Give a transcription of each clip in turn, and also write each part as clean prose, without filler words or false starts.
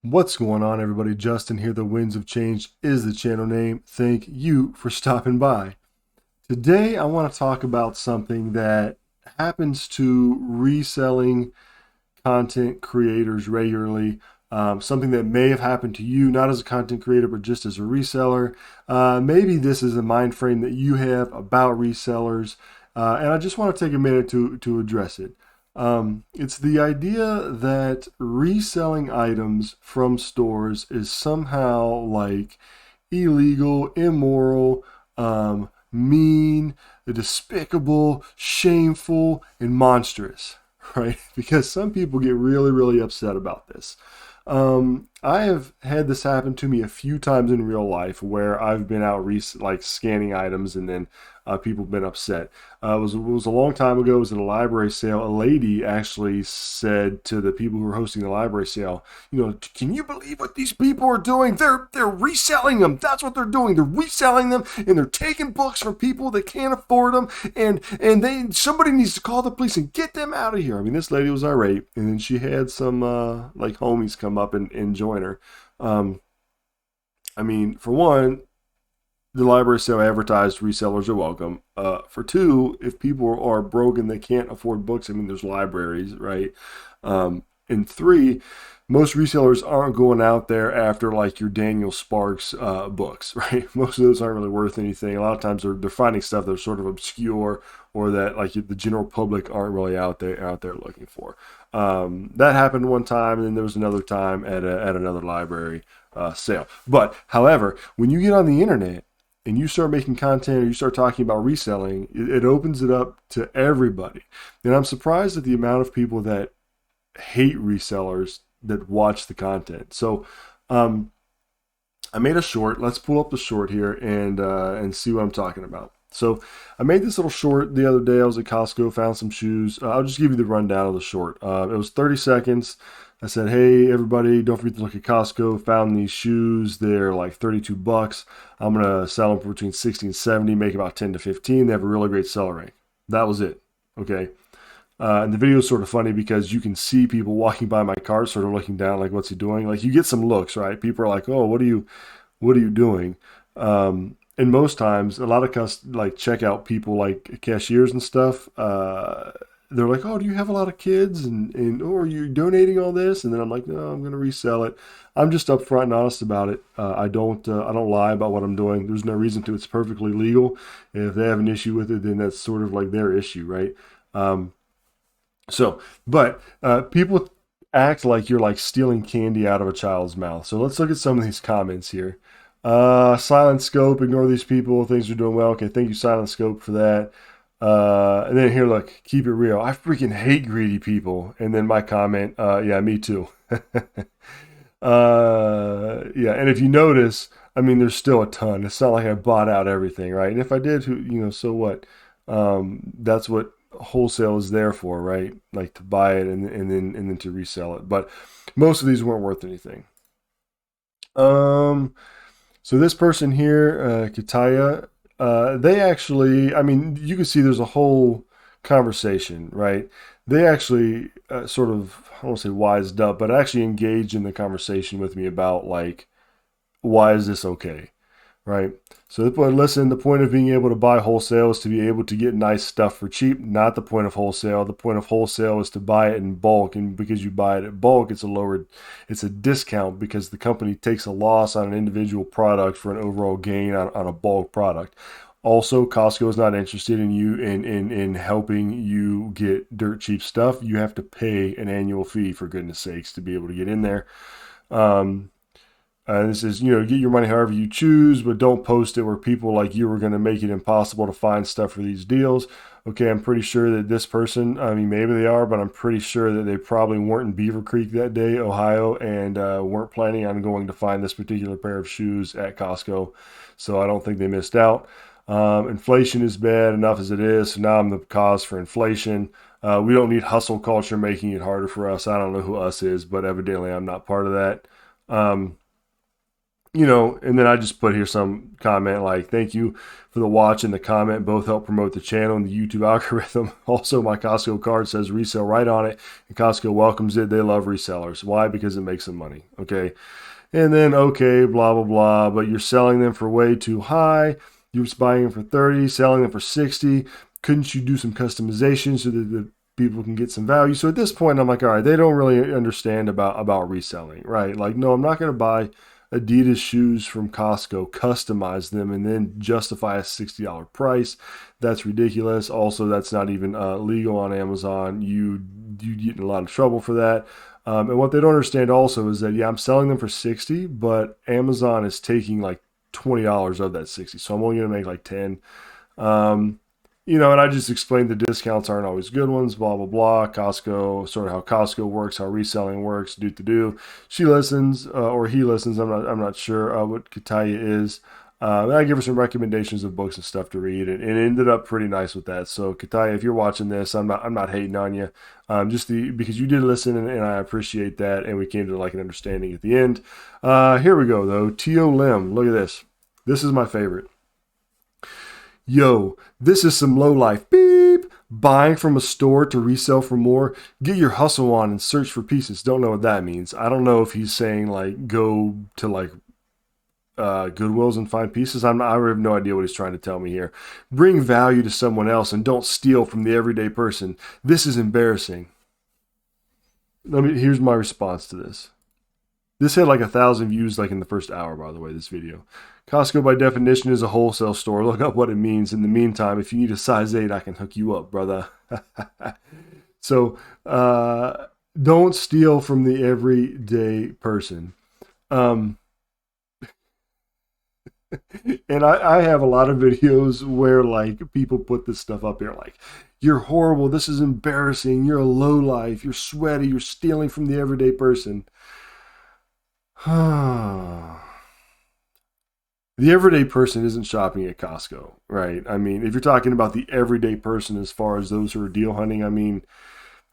What's going on, everybody? Justin here. The Winds of Change is the channel name. Thank you for stopping by. Today, I want to talk about something that happens to reselling content creators regularly. Something that may have happened to you, not as a content creator, but just as a reseller. Maybe this is a mind frame that you have about resellers, and I just want to take a minute to address it. It's the idea that reselling items from stores is somehow like illegal, immoral, mean, despicable, shameful, and monstrous, right? Because some people get really, really upset about this. I have had this happen to me a few times in real life where I've been out like scanning items and then people have been upset. It was a long time ago. It was at a library sale. A lady actually said to the people who were hosting the library sale, can you believe what these people are doing? They're reselling them. That's what they're doing. They're reselling them and they're taking books from people that can't afford them. And somebody needs to call the police and get them out of here. I mean, this lady was irate, and then she had some like homies come up and join her. I mean, for one, the library sale advertised resellers are welcome. For two, if people are broke and they can't afford books, I mean, there's libraries, right? And three, most resellers aren't going out there after like your Daniel Sparks books, right? Most of those aren't really worth anything. A lot of times they're finding stuff that's sort of obscure or that like the general public aren't really out there looking for. That happened one time, and then there was another time at another library sale. But however, when you get on the internet and you start making content or you start talking about reselling, it opens it up to everybody. And I'm surprised at the amount of people that hate resellers that watch the content. So I made a short. Let's pull up the short here and see what I'm talking about. So I made this little short the other day. I was at Costco, found some shoes. I'll just give you the rundown of the short. It was 30 seconds. I said, hey, everybody, don't forget to look at Costco. Found these shoes. They're like 32 bucks. I'm going to sell them for between 60 and 70, make about 10 to 15. They have a really great seller rank. That was it. Okay. And the video is sort of funny because you can see people walking by my cart, sort of looking down, like, what's he doing? Like, you get some looks, right? People are like, oh, what are you doing? And most times, a lot of like checkout people, like cashiers and stuff, they're like, oh, do you have a lot of kids? And oh, are you donating all this? And then I'm like, no, I'm going to resell it. I'm just upfront and honest about it. I don't lie about what I'm doing. There's no reason to. It's perfectly legal. If they have an issue with it, then that's sort of like their issue, right? Um, but people act like you're like stealing candy out of a child's mouth. So let's look at some of these comments here. Silent Scope, ignore these people. Things are doing well. Okay, thank you, Silent Scope, for that. And then here, look, keep it real. I freaking hate greedy people. And then my comment, yeah, me too. Yeah, and if you notice, I mean, there's still a ton. It's not like I bought out everything, right? And if I did, so what? That's what wholesale is there for, right? Like to buy it and then to resell it. But most of these weren't worth anything. So this person here, Kitaya, they actually, I mean, you can see there's a whole conversation, right? They actually sort of, I don't want to say wised up, but actually engaged in the conversation with me about like, why is this okay? Right. So listen, the point of being able to buy wholesale is to be able to get nice stuff for cheap, not the point of wholesale. The point of wholesale is to buy it in bulk. And because you buy it at bulk, it's a discount because the company takes a loss on an individual product for an overall gain on a bulk product. Also, Costco is not interested in you in helping you get dirt cheap stuff. You have to pay an annual fee, for goodness sakes, to be able to get in there. Um, this is, get your money however you choose, but don't post it where people like you are going to make it impossible to find stuff for these deals. Okay, I'm pretty sure that this person, I mean, maybe they are, but I'm pretty sure that they probably weren't in Beaver Creek that day, Ohio, and weren't planning on going to find this particular pair of shoes at Costco. So I don't think they missed out. Inflation is bad enough as it is, so now I'm the cause for inflation. We don't need hustle culture making it harder for us. I don't know who us is, but evidently I'm not part of that. and then I just put here some comment like, thank you for the watch and the comment. Both help promote the channel and the YouTube algorithm. Also, my Costco card says resell right on it, and Costco welcomes it. They love resellers. Why? Because it makes them money. Okay. And then, okay, blah, blah, blah, but you're selling them for way too high. You're buying them for 30, selling them for 60. Couldn't you do some customization so that the people can get some value? So at this point, I'm like, all right, they don't really understand about reselling, right? Like, no, I'm not going to buy Adidas shoes from Costco, customize them, and then justify a $60 price. That's ridiculous. Also, that's not even legal on Amazon. You get in a lot of trouble for that. And what they don't understand also is that, yeah, I'm selling them for 60, but Amazon is taking like $20 of that 60. So I'm only going to make like 10. Um, and I just explained the discounts aren't always good ones, blah, blah, blah. Costco, sort of how Costco works, how reselling works, do. She listens, or he listens. I'm not sure what Kataya is. And I give her some recommendations of books and stuff to read, and it ended up pretty nice with that. So Kataya, if you're watching this, I'm not hating on you, because you did listen, and I appreciate that, and we came to like an understanding at the end. Here we go though. Tio Lim, look at this. This is my favorite. Yo, this is some low life beep. Buying from a store to resell for more. Get your hustle on and search for pieces. Don't know what that means. I don't know if he's saying like go to like Goodwills and find pieces. I have no idea what he's trying to tell me here. Bring value to someone else and don't steal from the everyday person. This is embarrassing. Here's my response to this. This had like 1,000 views like in the first hour, by the way, this video. Costco by definition is a wholesale store. Look up what it means. In the meantime, if you need a size 8, I can hook you up, brother. So don't steal from the everyday person. And I have a lot of videos where like people put this stuff up here like, you're horrible, this is embarrassing, you're a low life, you're sweaty, you're stealing from the everyday person. The everyday person isn't shopping at Costco, right? I mean, if you're talking about the everyday person as far as those who are deal hunting, I mean,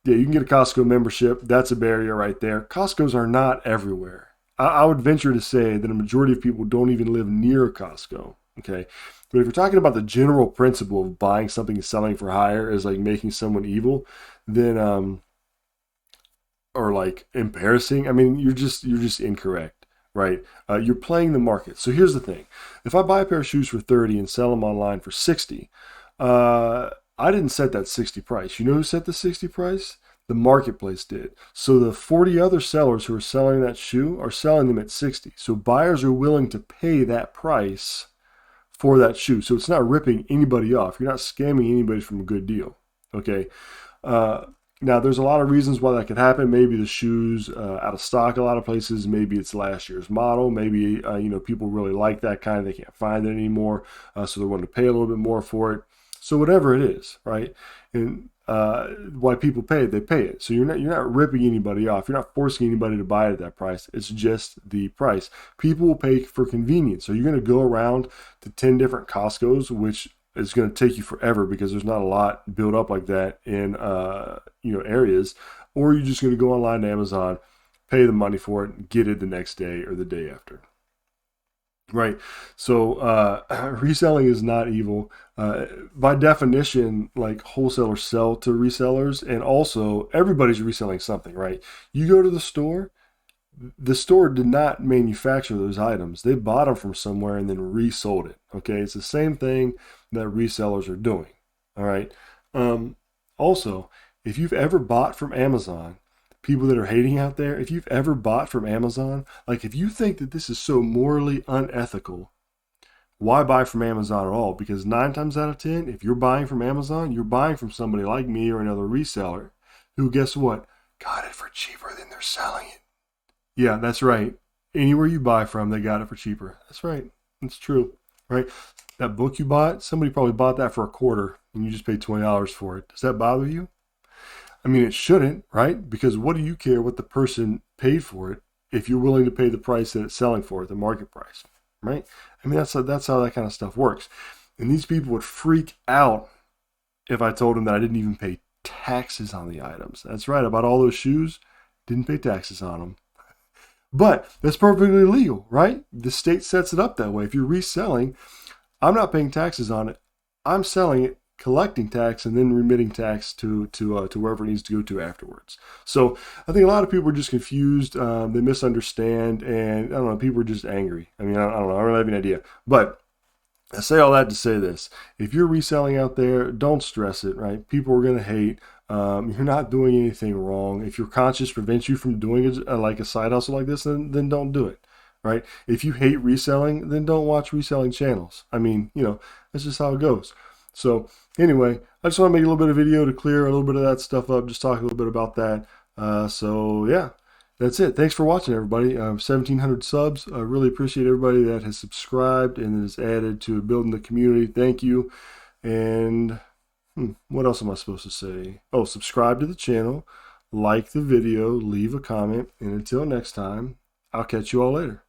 yeah, you can get a Costco membership. That's a barrier right there. Costco's are not everywhere. I would venture to say that a majority of people don't even live near a Costco, okay? But if you're talking about the general principle of buying something and selling for higher as like making someone evil, then or like embarrassing, I mean, you're just incorrect, right? You're playing the market. So here's the thing: if I buy a pair of shoes for 30 and sell them online for 60, I didn't set that 60 price. You know who set the 60 price? The marketplace did. So the 40 other sellers who are selling that shoe are selling them at 60. So buyers are willing to pay that price for that shoe. So it's not ripping anybody off. You're not scamming anybody from a good deal. Okay. Now there's a lot of reasons why that could happen. Maybe the shoe's out of stock a lot of places. Maybe it's last year's model. Maybe people really like that kind. They can't find it anymore, so they're willing to pay a little bit more for it. So whatever it is, right? And why people pay it, they pay it. So you're not ripping anybody off. You're not forcing anybody to buy it at that price. It's just the price. People will pay for convenience. So you're going to go around to 10 different Costco's, which is going to take you forever because there's not a lot built up like that in areas. Or you're just going to go online to Amazon, pay the money for it, and get it the next day or the day after. Right. So reselling is not evil. By definition, like wholesalers sell to resellers, and also everybody's reselling something, right? You go to the store did not manufacture those items. They bought them from somewhere and then resold it. Okay. It's the same thing that resellers are doing. All right. Also, if you've ever bought from Amazon, people that are hating out there, if you've ever bought from Amazon, like if you think that this is so morally unethical, why buy from Amazon at all? Because 9 times out of 10, if you're buying from Amazon, you're buying from somebody like me or another reseller who, guess what, got it for cheaper than they're selling it. Yeah, that's right. Anywhere you buy from, they got it for cheaper. That's right. It's true, right? That book you bought, somebody probably bought that for $25 and you just paid $20 for it. Does that bother you? I mean, it shouldn't, right? Because what do you care what the person paid for it if you're willing to pay the price that it's selling for, the market price, right? I mean, that's how that kind of stuff works. And these people would freak out if I told them that I didn't even pay taxes on the items. That's right. I bought all those shoes, didn't pay taxes on them. But that's perfectly legal, right? The state sets it up that way. If you're reselling, I'm not paying taxes on it. I'm selling it, collecting tax, and then remitting tax to wherever it needs to go to afterwards. So I think a lot of people are just confused. They misunderstand, and I don't know. People are just angry. I mean, I don't know. I don't really have any idea. But I say all that to say this: if you're reselling out there, don't stress it. Right? People are going to hate. You're not doing anything wrong. If your conscience prevents you from doing it, like a side hustle like this, then don't do it. Right? If you hate reselling, then don't watch reselling channels. I mean, that's just how it goes. So anyway, I just want to make a little bit of video to clear a little bit of that stuff up. Just talk a little bit about that. So yeah, that's it. Thanks for watching, everybody. 1,700 subs. I really appreciate everybody that has subscribed and has added to building the community. Thank you. And what else am I supposed to say? Oh, subscribe to the channel, like the video, leave a comment, and until next time, I'll catch you all later.